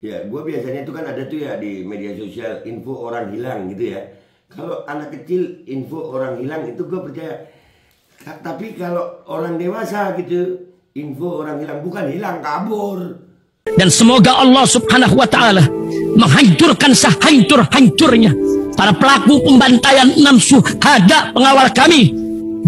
Ya, gue biasanya itu kan ada tuh ya di media sosial info orang hilang gitu ya. Kalau anak kecil info orang hilang itu gue percaya. Tapi kalau orang dewasa gitu info orang hilang bukan hilang, kabur. Dan semoga Allah subhanahu wa ta'ala menghancurkan sehancur-hancurnya para pelaku pembantaian 6 syuhada pengawal kami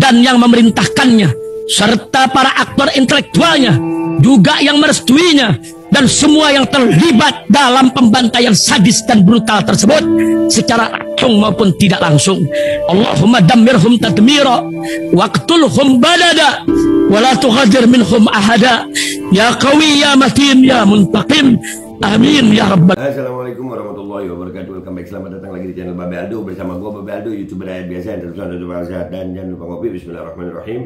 dan yang memerintahkannya, serta para aktor intelektualnya juga yang merestuinya, dan semua yang terlibat dalam pembantaian sadis dan brutal tersebut secara langsung maupun tidak langsung. Allahumma dammirhum tadmira waqtulhum balada wala tughadir minhum ahada ya qawi ya matin ya muntaqim, amin ya rabbal. Assalamualaikum warahmatullahi wabarakatuh. Welcome back, selamat datang lagi di channel Babe Aldo. Bersama gue Babe Aldo, youtuber rakyat biasa yang terus ada sehat, dan jangan lupa ngopi. Bismillahirrahmanirrahim.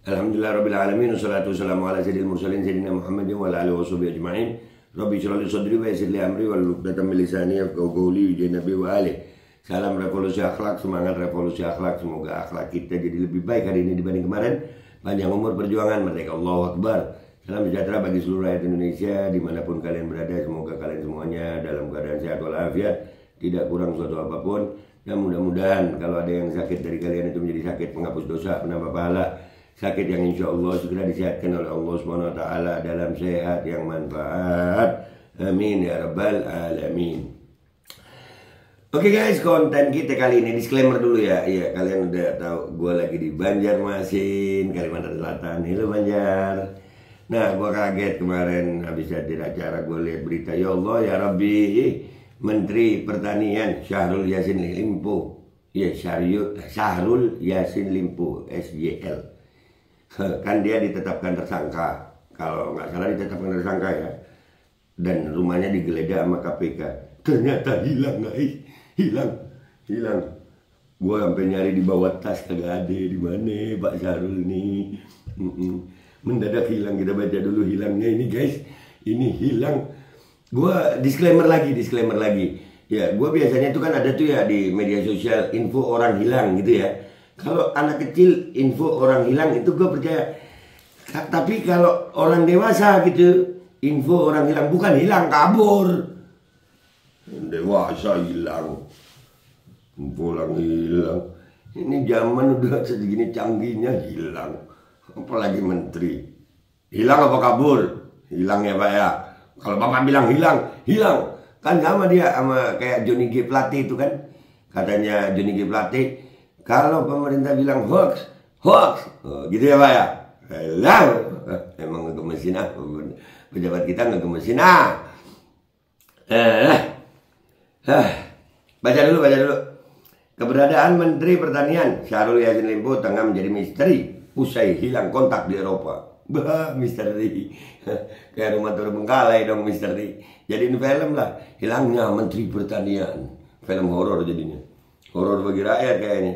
Alhamdulillah rabbil alamin, wassalatu wassalamu ala sayyidil mursalin sayyidina Muhammadin wa ala alihi washabihi ajma'in. Rabbi shrah li sadri wa yassir li amri wahlul 'uqdatam min lisani yafqahu qawli. Nabi wa alihi. Salam revolusi akhlak, semangat revolusi akhlak. Semoga akhlak kita jadi lebih baik hari ini dibanding kemarin. Panjang umur perjuangan, merdeka, Allahu Akbar. Salam sejahtera bagi seluruh rakyat Indonesia dimanapun kalian berada. Semoga kalian semuanya dalam keadaan sehat walafiat, tidak kurang suatu apapun. Dan mudah-mudahan kalau ada yang sakit dari kalian itu menjadi sakit penghapus dosa, penambah pahala, sakit yang insya Allah segera disehatkan oleh Allah Subhanahu Wa Taala dalam sehat yang manfaat. Amin ya rabbal alamin. Oke guys, konten kita kali ini disclaimer dulu ya. Iya, kalian udah tahu gue lagi di Banjarmasin, Kalimantan Selatan. Halo Banjar. Nah, gue kaget kemarin habis hadir acara, gue lihat berita, ya Allah ya Rabbi, Menteri Pertanian Syahrul Yassin Limpo, ya Syahrul Yassin Limpo SYL, kan dia ditetapkan tersangka, kalau nggak salah ditetapkan tersangka ya, dan rumahnya digeledah sama KPK. Ternyata hilang guys, hilang. Gue sampai nyari di bawah tas, kagak ada. Di mana Pak Syahrul ini? Mendadak hilang. Kita baca dulu hilangnya ini guys. Ini hilang. Gue disclaimer lagi. Ya, gue biasanya itu kan ada tuh ya di media sosial info orang hilang gitu ya. Kalau anak kecil info orang hilang itu gue percaya. Tapi kalau orang dewasa gitu info orang hilang bukan hilang, kabur. Dewasa hilang, info orang hilang. Ini zaman udah segini canggihnya hilang. Apalagi menteri. Hilang apa kabur? Hilang ya Pak ya. Kalau Bapak bilang hilang. Kan sama dia, sama kayak Johnny G. Plate itu kan. Katanya Johnny G. Plate, kalau pemerintah bilang hoax. Oh, gitu ya Pak ya. Hilang. Emang ngegemesin apa? Pejabat kita ngegemesin Baca dulu. Keberadaan Menteri Pertanian Syahrul Yassin Limpo tengah menjadi misteri usai hilang kontak di Eropa. Misteri. Kayak rumah terbengkalai dong, misteri. Jadiin film lah, hilangnya Menteri Pertanian. Film horor jadinya. Horor bagi rakyat kayaknya.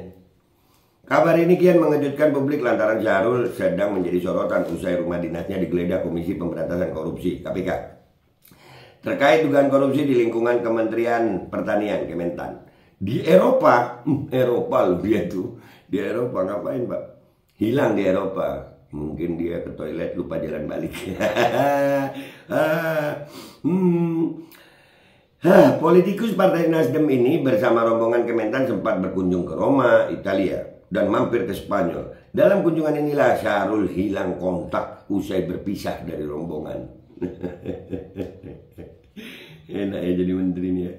Kabar ini kian mengejutkan publik lantaran Syahrul sedang menjadi sorotan usai rumah dinasnya digeledah Komisi Pemberantasan Korupsi (KPK) terkait dugaan korupsi di lingkungan Kementerian Pertanian Kementan. Di Eropa loh dia tuh. Di Eropa ngapain Pak? Hilang di Eropa. Mungkin dia ke toilet lupa jalan balik. Politikus Partai Nasdem ini bersama rombongan Kementan sempat berkunjung ke Roma, Italia, dan mampir ke Spanyol. Dalam kunjungan inilah Syahrul hilang kontak usai berpisah dari rombongan. Enak ya jadi menteri ini ya.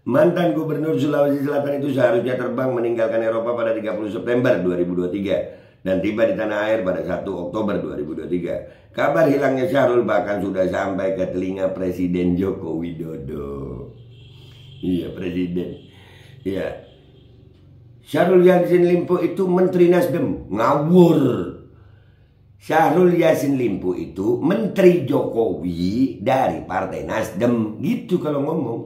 Mantan Gubernur Sulawesi Selatan itu seharusnya terbang meninggalkan Eropa pada 30 September 2023 dan tiba di tanah air pada 1 Oktober 2023. Kabar hilangnya Syahrul bahkan sudah sampai ke telinga Presiden Joko Widodo. Iya, Presiden. Iya. Syahrul Yassin Limpo itu Menteri Nasdem. Ngawur. Syahrul Yassin Limpo itu Menteri Jokowi dari Partai Nasdem. Gitu kalau ngomong.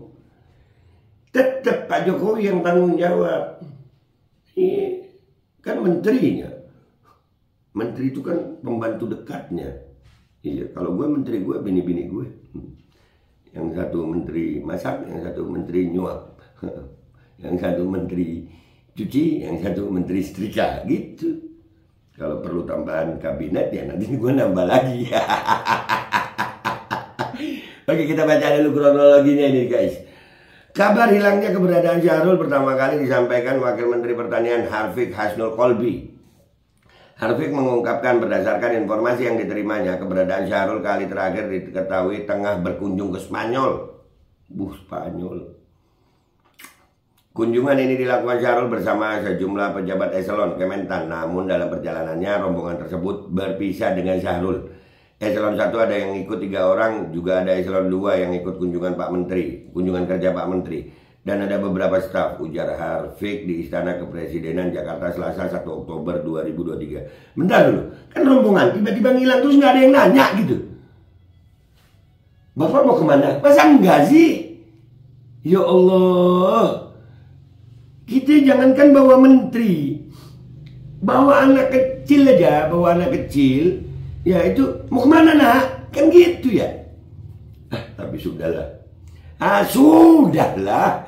Tetap Pak Jokowi yang tanggung jawab. Iya. Kan menterinya. Menteri itu kan pembantu dekatnya. Iya, kalau gue menteri gue bini-bini gue. Yang satu menteri masak, yang satu menteri nyuap. Yang satu menteri cuci, yang satu menteri setrika, gitu. Kalau perlu tambahan kabinet ya nanti gue nambah lagi. Oke, kita baca dulu kronologinya ini guys. Kabar hilangnya keberadaan Syahrul pertama kali disampaikan Wakil Menteri Pertanian Harfiq Hasnul Kolbi. Harfiq mengungkapkan berdasarkan informasi yang diterimanya, keberadaan Syahrul kali terakhir diketahui tengah berkunjung ke Spanyol. Spanyol. Kunjungan ini dilakukan Syahrul bersama sejumlah pejabat eselon Kementan. Namun dalam perjalanannya rombongan tersebut berpisah dengan Syahrul. Eselon 1 ada yang ikut 3 orang, juga ada eselon 2 yang ikut kunjungan kerja Pak Menteri. Dan ada beberapa staf, ujar Harfiq di Istana Kepresidenan Jakarta Selasa 1 Oktober 2023. Bentar dulu, kan rombongan tiba-tiba ngilang terus nggak ada yang nanya gitu. Bapak mau kemana? Masa enggak sih? Ya Allah, kita jangankan bawa menteri, bawa anak kecil aja, ya itu mau kemana nak? Kan gitu ya. Tapi sudahlah. Sudahlah.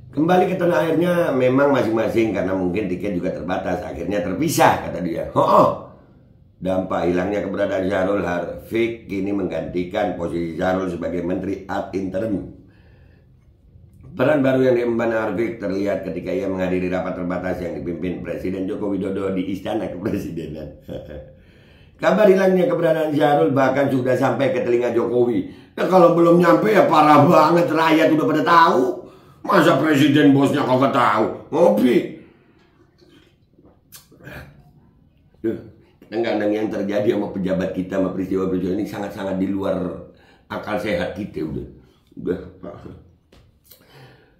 Kembali ke tanah airnya memang masing-masing karena mungkin tiket juga terbatas. Akhirnya terpisah kata dia. Dampak hilangnya keberadaan Syahrul, Harfiq kini menggantikan posisi Syahrul sebagai menteri ad interim. Peran baru yang diemban Harfiq terlihat ketika ia menghadiri rapat terbatas yang dipimpin Presiden Joko Widodo di Istana Kepresidenan. Kabar hilangnya keberadaan Syahrul bahkan sudah sampai ke telinga Jokowi. Ya kalau belum nyampe ya parah banget, rakyat udah pada tahu. Masa presiden bosnya kagak tahu? Ngopi. Kadang-kadang yang terjadi sama pejabat kita, sama peristiwa-peristiwa ini sangat-sangat di luar akal sehat kita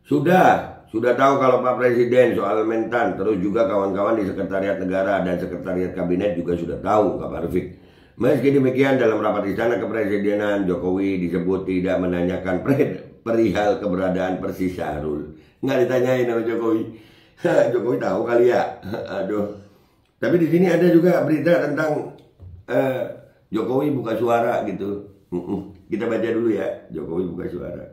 Sudah tahu kalau Pak Presiden soal Mentan, terus juga kawan-kawan di Sekretariat Negara dan Sekretariat Kabinet juga sudah tahu, kata Harfiq. Meski demikian dalam rapat Istana Kepresidenan, Jokowi disebut tidak menanyakan perihal keberadaan persis Syahrul. Nggak ditanyain sama Jokowi. Jokowi tahu kali ya. Aduh. Tapi di sini ada juga berita tentang Jokowi buka suara gitu. Kita baca dulu ya. Jokowi buka suara.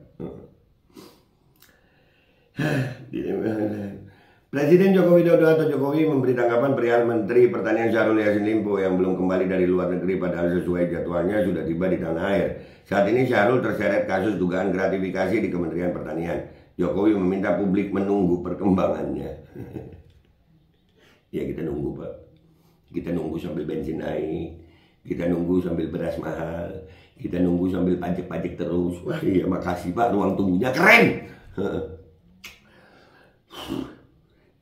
Presiden Joko Widodo atau Jokowi memberi tanggapan perihal Menteri Pertanian Syahrul Yassin Limpo yang belum kembali dari luar negeri padahal sesuai jadwalnya sudah tiba di tanah air. Saat ini Syahrul terseret kasus dugaan gratifikasi di Kementerian Pertanian. Jokowi meminta publik menunggu perkembangannya. Ya kita nunggu Pak. Kita nunggu sambil bensin naik. Kita nunggu sambil beras mahal. Kita nunggu sambil pajak-pajak terus. Wah iya makasih Pak, ruang tunggunya keren.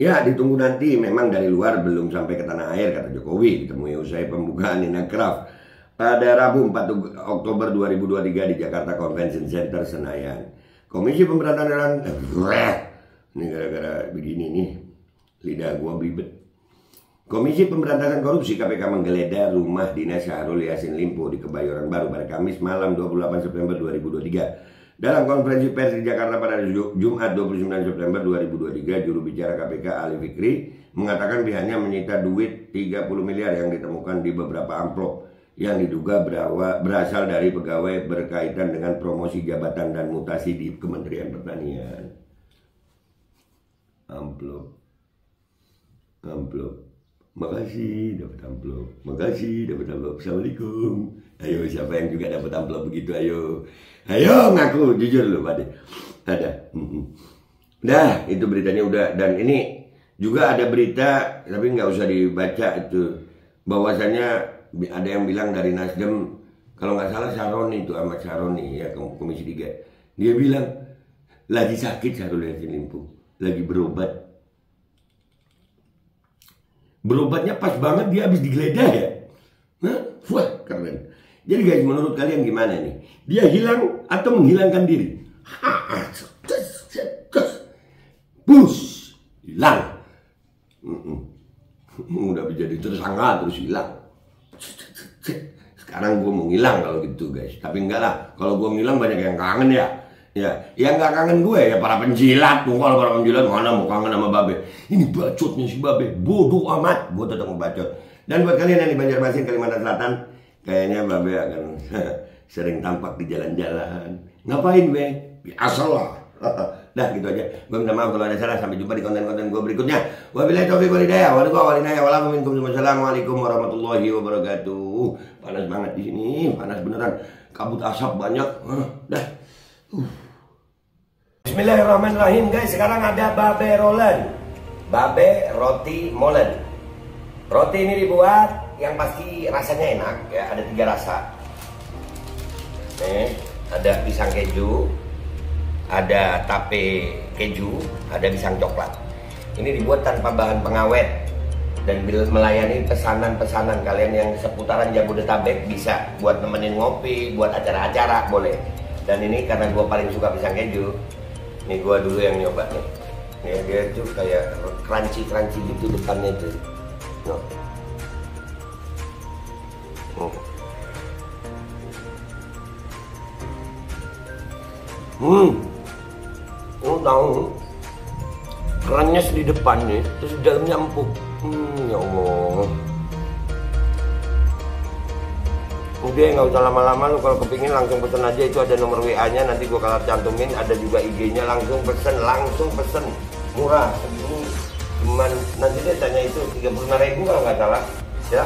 Ya ditunggu nanti, memang dari luar belum sampai ke tanah air, kata Jokowi ditemui usai pembukaan Inacraft pada Rabu 4 Oktober 2023 di Jakarta Convention Center Senayan. Komisi Pemberantasan ini gara-gara begini nih lidah gua bibet. Komisi Pemberantasan Korupsi KPK menggeledah rumah dinas Syahrul Yassin Limpo di Kebayoran Baru pada Kamis malam 28 September 2023. Dalam konferensi pers di Jakarta pada Jumat 29 September 2023, juru bicara KPK Ali Fikri mengatakan pihaknya menyita duit 30 miliar yang ditemukan di beberapa amplop yang diduga berasal dari pegawai berkaitan dengan promosi jabatan dan mutasi di Kementerian Pertanian. Amplop. Makasih dapat amplop. Assalamualaikum. Ayo siapa yang juga dapat amplop begitu, ayo ngaku jujur loh Pak. Ada. Udah itu beritanya udah. Dan ini juga ada berita tapi nggak usah dibaca itu, bahwasannya ada yang bilang dari Nasdem, kalau nggak salah Saroni itu, Ahmad Saroni ya, Komisi 3, dia bilang lagi sakit Syahrul Yassin Limpo, lagi berobatnya pas banget dia habis digeledah ya. Wah keren. Jadi guys, menurut kalian gimana nih? Dia hilang atau menghilangkan diri? Hilang. Udah menjadi tersangka terus hilang. Sekarang gue mau ngilang kalau gitu guys. Tapi enggak lah, kalau gue ngilang banyak yang kangen ya. Yang nggak kangen gue ya para penjilat. Tuh kalau para penjilat mana mau kangen sama Babe. Ini bacotnya si Babe, bodoh amat. Gue tetap mau bacot. Dan buat kalian yang di Banjarmasin, Kalimantan Selatan, kayaknya Babe akan sering tampak di jalan-jalan. Ngapain be? Biasalah. Dah gitu aja. Gue minta maaf kalau ada salah. Sampai jumpa di konten-konten gue berikutnya. Wabillahi taufiq wal hidayah. Wassalamualaikum warahmatullahi wabarakatuh. Panas banget di sini, panas beneran. Kabut asap banyak. Dah. Bismillahirrahmanirrahim guys. Sekarang ada babe rolen, babe roti molen. Roti ini dibuat yang pasti rasanya enak ya. Ada 3 rasa. Nih, ada pisang keju, ada tape keju, ada pisang coklat. Ini dibuat tanpa bahan pengawet dan melayani pesanan-pesanan kalian yang seputaran Jabodetabek. Bisa buat nemenin ngopi, buat acara-acara boleh. Dan ini karena gue paling suka pisang keju, nih gue dulu yang nyoba nih. Nih dia tuh kayak crunchy gitu depannya tuh. Lo tahu kerannya di depan nih, terus di dalamnya empuk. Ya Allah. Udah nggak usah lama-lama, lu kalau kepingin langsung pesen aja. Itu ada nomor WA-nya, nanti gua kalau cantumin. Ada juga IG-nya, langsung pesen. Murah, segini cuman nanti dia tanya itu 35.000 kalau nggak salah ya.